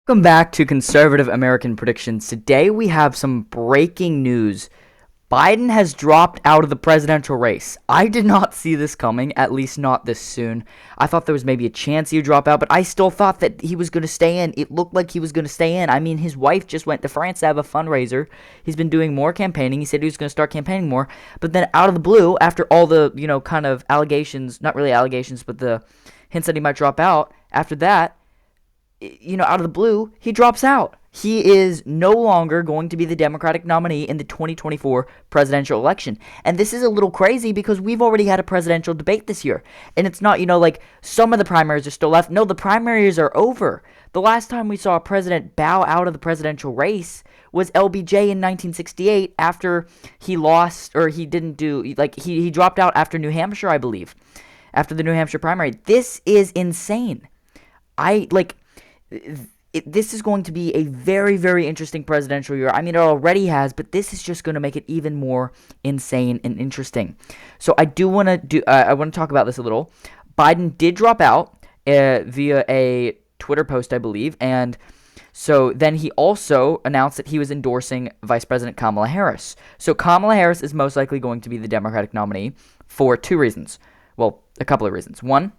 Welcome back to Conservative American Predictions. Today we have some breaking news. Biden has dropped out of the presidential race. I did not see this coming, at least not this soon. I thought there was maybe a chance he would drop out, but I still thought that he was going to stay in. It looked like he was going to stay in. I mean, his wife just went to France to have a fundraiser. He's been doing more campaigning. He said he was going to start campaigning more, but then out of the blue, after all the, kind of allegations, not really allegations, but the hints that he might drop out, after that, out of the blue, he drops out. He is no longer going to be the Democratic nominee in the 2024 presidential election. And this is a little crazy because we've already had a presidential debate this year. And it's not, like some of the primaries are still left. No, the primaries are over. The last time we saw a president bow out of the presidential race was LBJ in 1968 after he lost, or he didn't do, he dropped out after New Hampshire, I believe, after the New Hampshire primary. This is insane. This is going to be a very, very interesting presidential year. I mean, it already has, but this is just going to make it even more insane and interesting. So I want to talk about this a little. Biden did drop out via a Twitter post, I believe, and so then he also announced that he was endorsing Vice President Kamala Harris. So Kamala Harris is most likely going to be the Democratic nominee for two reasons. Well, a couple of reasons. One,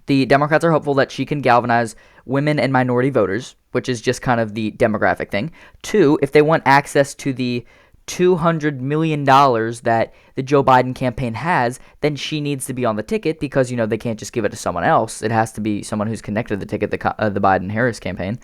the Democrats are hopeful that she can galvanize women and minority voters, which is just kind of the demographic thing. Two, if they want access to the $200 million that the Joe Biden campaign has, then she needs to be on the ticket because, they can't just give it to someone else. It has to be someone who's connected to the ticket, the Biden-Harris campaign.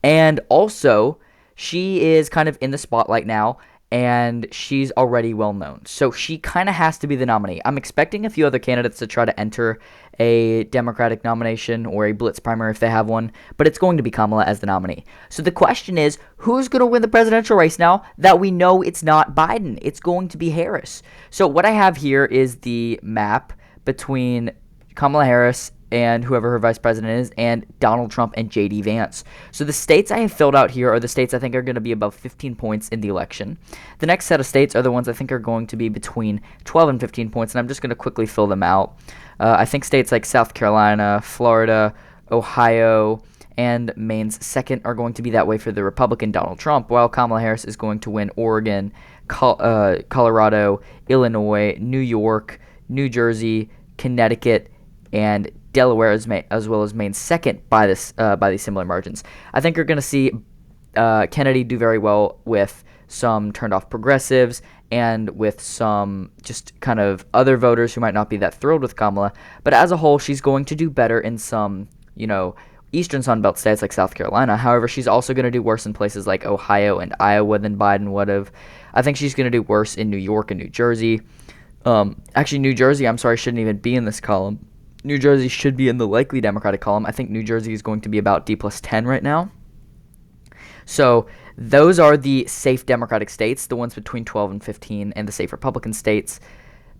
And also, she is kind of in the spotlight now, and she's already well known. So she kind of has to be the nominee. I'm expecting a few other candidates to try to enter a Democratic nomination or a blitz primary if they have one, but it's going to be Kamala as the nominee. So the question is, who's going to win the presidential race now that we know it's not Biden? It's going to be Harris. So what I have here is the map between Kamala Harris and whoever her vice president is, and Donald Trump and J.D. Vance. So the states I have filled out here are the states I think are going to be above 15 points in the election. The next set of states are the ones I think are going to be between 12 and 15 points, and I'm just going to quickly fill them out. I think states like South Carolina, Florida, Ohio, and Maine's second are going to be that way for the Republican Donald Trump, while Kamala Harris is going to win Oregon, Colorado, Illinois, New York, New Jersey, Connecticut, and Delaware as well as Maine's second by these similar margins. I think you're going to see Kennedy do very well with some turned-off progressives and with some just kind of other voters who might not be that thrilled with Kamala. But as a whole, she's going to do better in some, eastern Sunbelt states like South Carolina. However, she's also going to do worse in places like Ohio and Iowa than Biden would have. I think she's going to do worse in New York and New Jersey. Actually, New Jersey, I'm sorry, shouldn't even be in this column. New Jersey should be in the likely Democratic column. I think New Jersey is going to be about D plus 10 right now. So those are the safe Democratic states, the ones between 12 and 15, and the safe Republican states.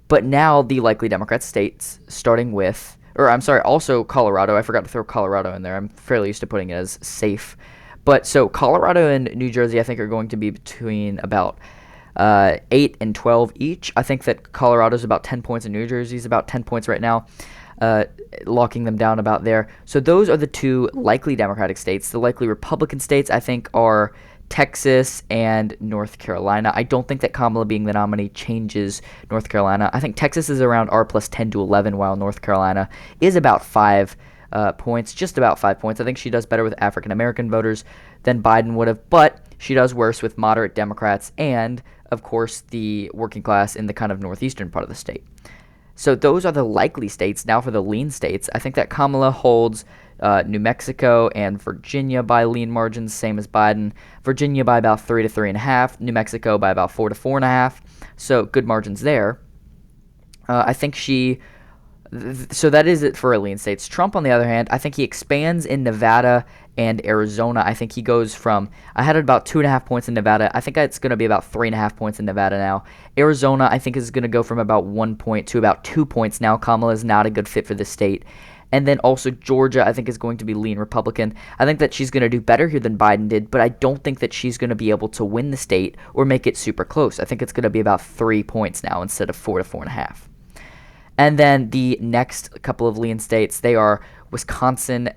But now the likely Democrat states, starting with, also Colorado. I forgot to throw Colorado in there. I'm fairly used to putting it as safe. But so Colorado and New Jersey, I think, are going to be between about 8 and 12 each. I think that Colorado's about 10 points and New Jersey's about 10 points right now. Locking them down about there. So those are the two likely Democratic states. The likely Republican states, I think, are Texas and North Carolina. I don't think that Kamala being the nominee changes North Carolina. I think Texas is around R plus 10 to 11, while North Carolina is about 5 points, just about 5 points. I think she does better with African-American voters than Biden would have, but she does worse with moderate Democrats and, of course, the working class in the kind of northeastern part of the state. So those are the likely states. Now for the lean states, I think that Kamala holds New Mexico and Virginia by lean margins, same as Biden. Virginia by about 3 to 3.5. New Mexico by about 4 to 4.5. So good margins there. I think so that is it for lean states. Trump, on the other hand, I think he expands in Nevada and Arizona. I think he goes from, I had about 2.5 points in Nevada. I think it's going to be about 3.5 points in Nevada now. Arizona, I think, is going to go from about 1 point to about 2 points now. Kamala is not a good fit for the state. And then also Georgia, I think, is going to be lean Republican. I think that she's going to do better here than Biden did, but I don't think that she's going to be able to win the state or make it super close. I think it's going to be about 3 points now instead of 4 to 4.5. And then the next couple of lean states, they are Wisconsin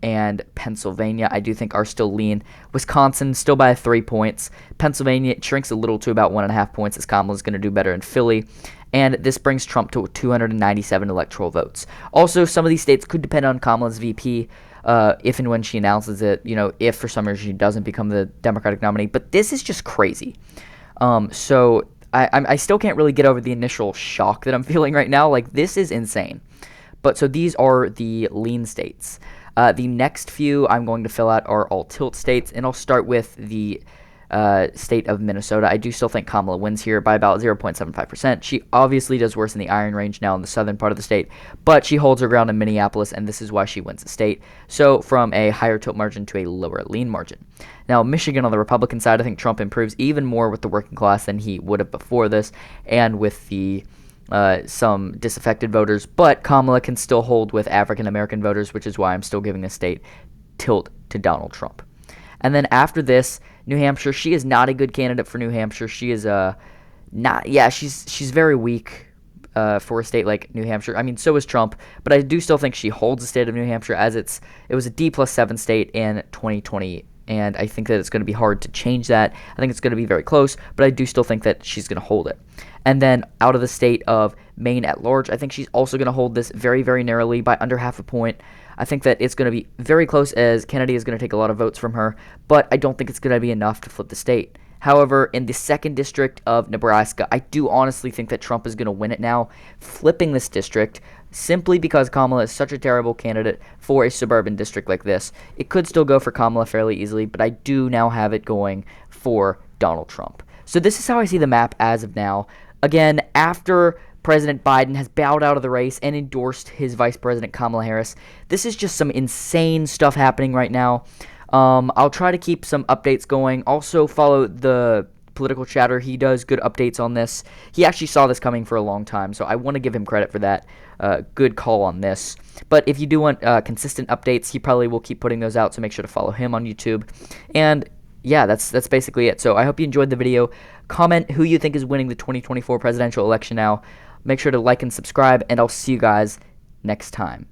and Pennsylvania, I do think are still lean. Wisconsin still by 3 points. Pennsylvania it shrinks a little to about 1.5 points, as Kamala is going to do better in Philly. And this brings Trump to 297 electoral votes. Also, some of these states could depend on Kamala's VP if and when she announces it, if for some reason she doesn't become the Democratic nominee. But this is just crazy. So I still can't really get over the initial shock that I'm feeling right now. Like, this is insane. But so these are the lean states. The next few I'm going to fill out are all tilt states, and I'll start with the state of Minnesota. I do still think Kamala wins here by about 0.75%. She obviously does worse in the iron range now in the southern part of the state, but she holds her ground in Minneapolis, and this is why she wins the state. So from a higher tilt margin to a lower lean margin. Now, Michigan on the Republican side, I think Trump improves even more with the working class than he would have before this, and with the some disaffected voters, but Kamala can still hold with African American voters, which is why I'm still giving the state tilt to Donald Trump. And then after this, New Hampshire, she is not a good candidate for New Hampshire. She is she's very weak for a state like New Hampshire. I mean, so is Trump, but I do still think she holds the state of New Hampshire, as it was a D+7 state in 2020. And I think that it's going to be hard to change that. I think it's going to be very close, but I do still think that she's going to hold it. And then out of the state of Maine at large, I think she's also going to hold this very, very narrowly by under half a point. I think that it's going to be very close, as Kennedy is going to take a lot of votes from her, but I don't think it's going to be enough to flip the state. However, in the 2nd district of Nebraska, I do honestly think that Trump is going to win it now, flipping this district, simply because Kamala is such a terrible candidate for a suburban district like this. It could still go for Kamala fairly easily, but I do now have it going for Donald Trump. So this is how I see the map as of now. Again, after President Biden has bowed out of the race and endorsed his Vice President Kamala Harris, this is just some insane stuff happening right now. I'll try to keep some updates going. Also follow the political chatter. He does good updates on this. He actually saw this coming for a long time, so I want to give him credit for that. Good call on this. But if you do want consistent updates, he probably will keep putting those out, so make sure to follow him on YouTube. And yeah, that's basically it. So I hope you enjoyed the video. Comment who you think is winning the 2024 presidential election now. Make sure to like and subscribe, and I'll see you guys next time.